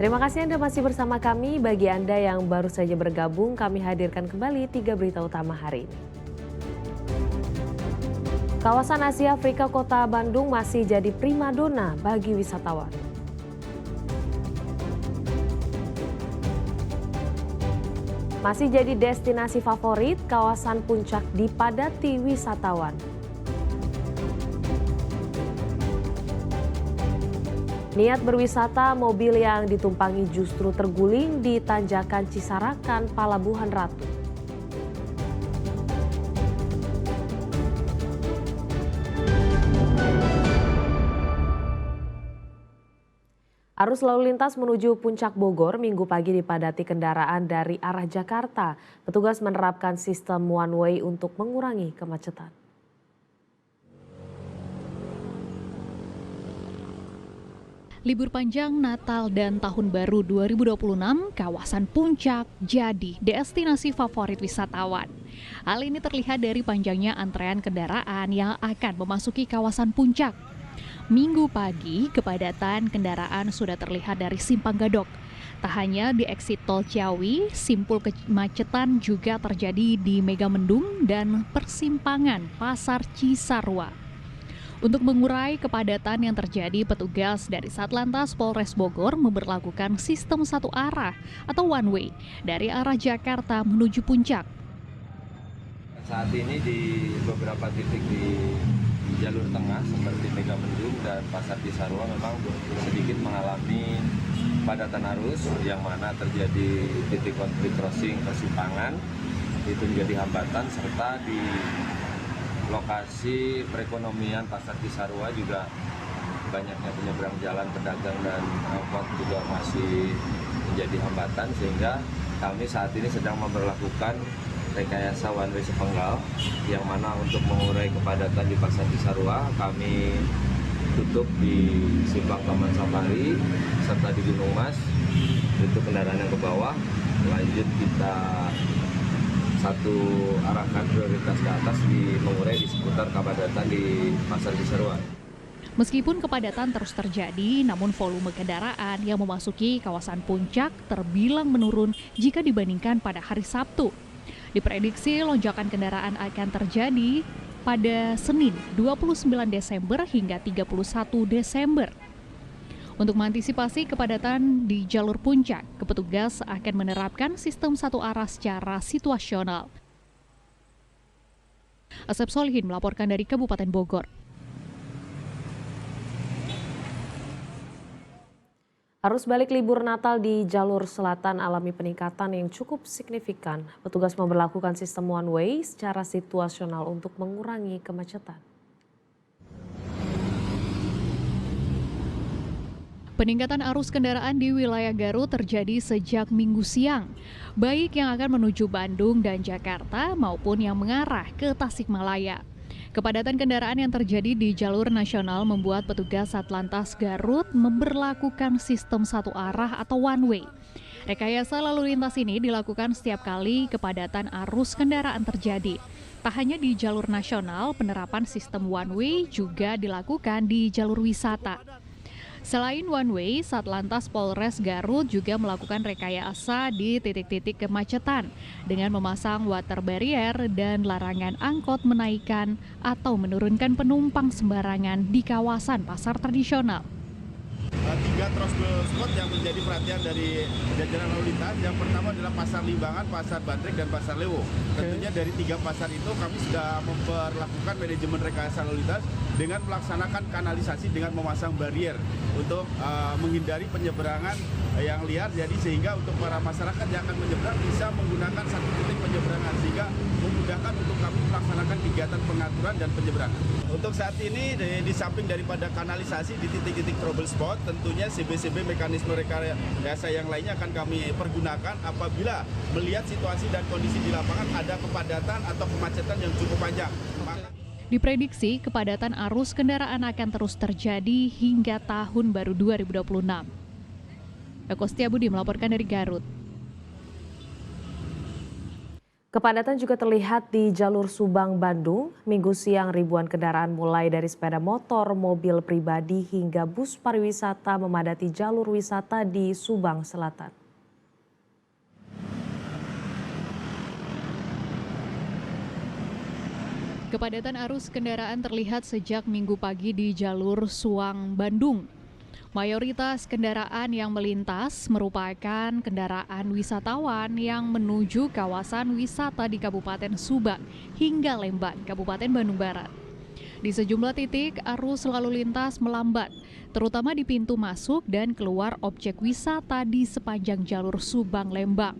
Terima kasih Anda masih bersama kami. Bagi Anda yang baru saja bergabung, kami hadirkan kembali 3 berita utama hari ini. Kawasan Asia Afrika Kota Bandung masih jadi primadona bagi wisatawan. Masih jadi destinasi favorit, kawasan Puncak dipadati wisatawan. Niat berwisata, mobil yang ditumpangi justru terguling di tanjakan Cisarakan, Palabuhan Ratu. Arus lalu lintas menuju Puncak Bogor Minggu pagi dipadati kendaraan dari arah Jakarta. Petugas menerapkan sistem one way untuk mengurangi kemacetan. Libur panjang Natal dan Tahun Baru 2026, kawasan Puncak jadi destinasi favorit wisatawan. Hal ini terlihat dari panjangnya antrean kendaraan yang akan memasuki kawasan Puncak. Minggu pagi, kepadatan kendaraan sudah terlihat dari Simpang Gadok. Tak hanya di eksit Tol Ciawi, simpul kemacetan juga terjadi di Megamendung dan persimpangan Pasar Cisarua. Untuk mengurai kepadatan yang terjadi, petugas dari Satlantas Polres Bogor memberlakukan sistem satu arah atau one way dari arah Jakarta menuju Puncak. Saat ini di beberapa titik di jalur tengah seperti Megamendung dan Pasar Cisarua memang sedikit mengalami padatan arus yang mana terjadi titik konflik crossing persimpangan itu menjadi hambatan, serta di lokasi perekonomian Pasar Cisarua juga banyaknya penyeberang jalan, pedagang dan angkot juga masih menjadi hambatan, sehingga kami saat ini sedang memberlakukan rekayasa one way sepenggal yang mana untuk mengurai kepadatan di Pasar Cisarua kami tutup di Simpang Taman Safari serta di Gunung Mas untuk kendaraan yang ke bawah. Lanjut kita satu arahkan prioritas ke atas di mengurai di seputar kepadatan di Pasar Cisarua. Meskipun kepadatan terus terjadi, namun volume kendaraan yang memasuki kawasan Puncak terbilang menurun jika dibandingkan pada hari Sabtu. Diprediksi lonjakan kendaraan akan terjadi pada Senin 29 Desember hingga 31 Desember. Untuk mengantisipasi kepadatan di jalur Puncak, petugas akan menerapkan sistem satu arah secara situasional. Asep Solihin melaporkan dari Kabupaten Bogor. Arus balik libur Natal di jalur selatan alami peningkatan yang cukup signifikan. Petugas memberlakukan sistem one way secara situasional untuk mengurangi kemacetan. Peningkatan arus kendaraan di wilayah Garut terjadi sejak Minggu siang, baik yang akan menuju Bandung dan Jakarta maupun yang mengarah ke Tasikmalaya. Kepadatan kendaraan yang terjadi di jalur nasional membuat petugas Satlantas Garut memberlakukan sistem satu arah atau one way. Rekayasa lalu lintas ini dilakukan setiap kali kepadatan arus kendaraan terjadi. Tak hanya di jalur nasional, penerapan sistem one way juga dilakukan di jalur wisata. Selain one way, Satlantas Polres Garut juga melakukan rekayasa di titik-titik kemacetan dengan memasang water barrier dan larangan angkot menaikkan atau menurunkan penumpang sembarangan di kawasan pasar tradisional. 3 trouble spot yang menjadi perhatian dari jajaran lalu lintas. Yang pertama adalah Pasar Limbangan, Pasar Bandrek, dan Pasar Lewo. Tentunya dari 3 pasar itu kami sudah memperlakukan manajemen rekayasa lalu lintas dengan melaksanakan kanalisasi dengan memasang barrier untuk menghindari penyeberangan yang liar. Jadi sehingga untuk para masyarakat yang akan menyeberang bisa menggunakan satu titik penyeberangan sehingga memudahkan untuk kami melaksanakan kegiatan pengaturan dan penyeberangan. Untuk saat ini di samping daripada kanalisasi di titik-titik trouble spot, tentunya CBCB mekanisme rekayasa yang lainnya akan kami pergunakan apabila melihat situasi dan kondisi di lapangan ada kepadatan atau kemacetan yang cukup panjang. Diprediksi kepadatan arus kendaraan akan terus terjadi hingga Tahun Baru 2026. Eko Setiabudi melaporkan dari Garut. Kepadatan juga terlihat di jalur Subang-Bandung. Minggu siang ribuan kendaraan mulai dari sepeda motor, mobil pribadi hingga bus pariwisata memadati jalur wisata di Subang Selatan. Kepadatan arus kendaraan terlihat sejak Minggu pagi di jalur Suang-Bandung. Mayoritas kendaraan yang melintas merupakan kendaraan wisatawan yang menuju kawasan wisata di Kabupaten Subang hingga Lembang, Kabupaten Bandung Barat. Di sejumlah titik, arus lalu lintas melambat, terutama di pintu masuk dan keluar objek wisata di sepanjang jalur Subang-Lembang.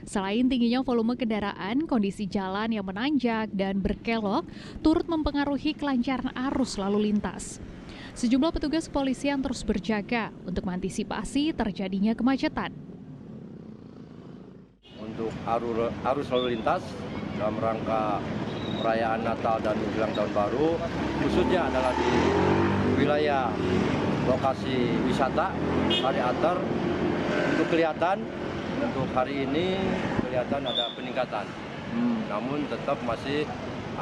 Selain tingginya volume kendaraan, kondisi jalan yang menanjak dan berkelok turut mempengaruhi kelancaran arus lalu lintas. Sejumlah petugas kepolisian terus berjaga untuk mengantisipasi terjadinya kemacetan. Untuk arus lalu lintas dalam rangka perayaan Natal dan menjelang Tahun Baru, khususnya adalah di wilayah lokasi wisata Hari Atar, untuk kelihatan untuk hari ini kelihatan ada peningkatan. Namun tetap masih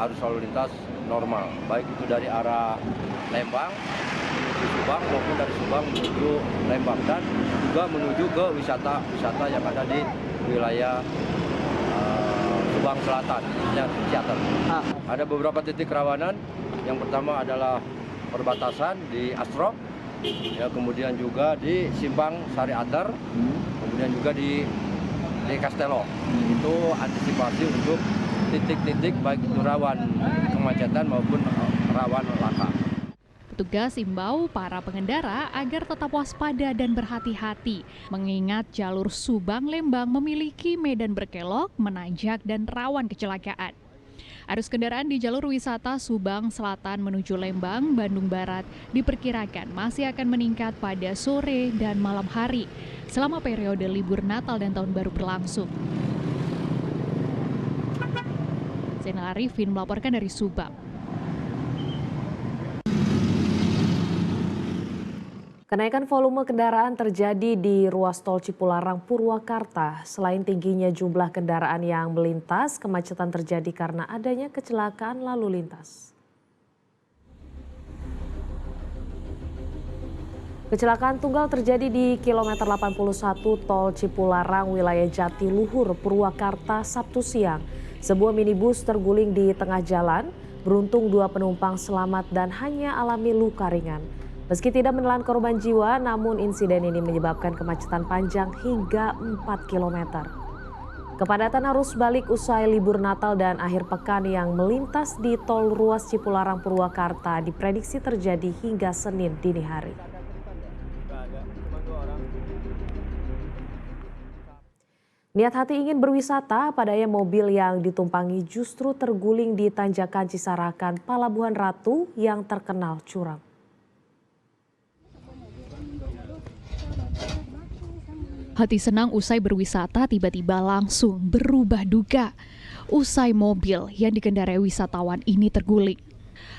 arus lalu lintas normal, baik itu dari arah Lembang menuju Subang maupun dari Subang menuju Lembang, dan juga menuju ke wisata yang ada di wilayah Subang Selatan, Ciater. Ada beberapa titik kerawanan. Yang pertama adalah perbatasan di Asrok, ya, kemudian juga di Simpang Sari Atar, kemudian juga di Castello. Itu antisipasi untuk titik-titik baik itu rawan kemacetan maupun rawan laka. Petugas imbau para pengendara agar tetap waspada dan berhati-hati, mengingat jalur Subang-Lembang memiliki medan berkelok, menanjak, dan rawan kecelakaan. Arus kendaraan di jalur wisata Subang Selatan menuju Lembang, Bandung Barat diperkirakan masih akan meningkat pada sore dan malam hari selama periode libur Natal dan Tahun Baru berlangsung. Zainal Arifin melaporkan dari Subang. Kenaikan volume kendaraan terjadi di ruas tol Cipularang Purwakarta. Selain tingginya jumlah kendaraan yang melintas, kemacetan terjadi karena adanya kecelakaan lalu lintas. Kecelakaan tunggal terjadi di kilometer 81 tol Cipularang wilayah Jatiluhur, Purwakarta Sabtu siang. Sebuah minibus terguling di tengah jalan, beruntung 2 penumpang selamat dan hanya alami luka ringan. Meski tidak menelan korban jiwa, namun insiden ini menyebabkan kemacetan panjang hingga 4 km. Kepadatan arus balik usai libur Natal dan akhir pekan yang melintas di tol ruas Cipularang Purwakarta diprediksi terjadi hingga Senin dini hari. Niat hati ingin berwisata, padahal mobil yang ditumpangi justru terguling di tanjakan Cisarakan, Palabuhan Ratu yang terkenal curam. Hati senang usai berwisata tiba-tiba langsung berubah duka usai mobil yang dikendarai wisatawan ini terguling.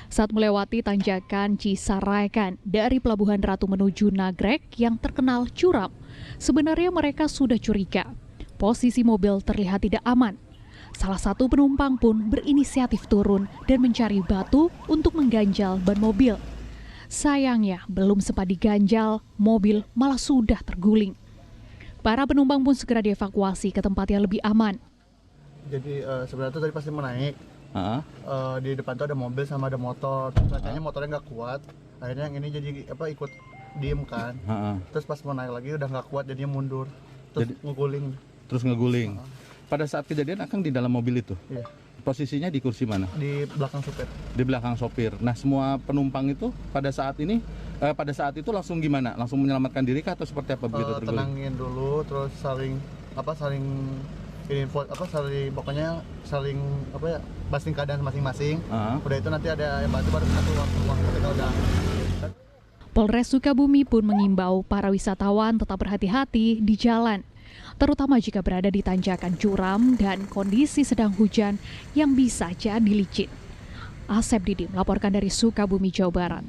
Saat melewati tanjakan Cisarakan dari Pelabuhan Ratu menuju Nagrek yang terkenal curam, sebenarnya mereka sudah curiga. Posisi mobil terlihat tidak aman. Salah satu penumpang pun berinisiatif turun dan mencari batu untuk mengganjal ban mobil. Sayangnya belum sempat diganjal, mobil malah sudah terguling. Para penumpang pun segera dievakuasi ke tempat yang lebih aman. Jadi sebenarnya tuh tadi pasti mau naik, di depan tuh ada mobil sama ada motor. Kayaknya motornya nggak kuat, akhirnya yang ini jadi ikut diem kan. Terus pas mau naik lagi udah nggak kuat, jadinya mundur, terus ngeguling. Pada saat kejadian Akang di dalam mobil itu? Iya. Posisinya di kursi mana? Di belakang sopir. Di belakang sopir. Nah, semua penumpang itu pada saat itu langsung gimana? Langsung menyelamatkan diri kah atau seperti apa begitu terguling? Tenangin dulu, terus saling basing keadaan masing-masing. Udah itu nanti ada yang bantu baru keluar semua ketika udah. Polres Sukabumi pun mengimbau para wisatawan tetap berhati-hati di jalan, terutama jika berada di tanjakan curam dan kondisi sedang hujan yang bisa jadi licin. Asep Didi melaporkan dari Sukabumi, Jawa Barat.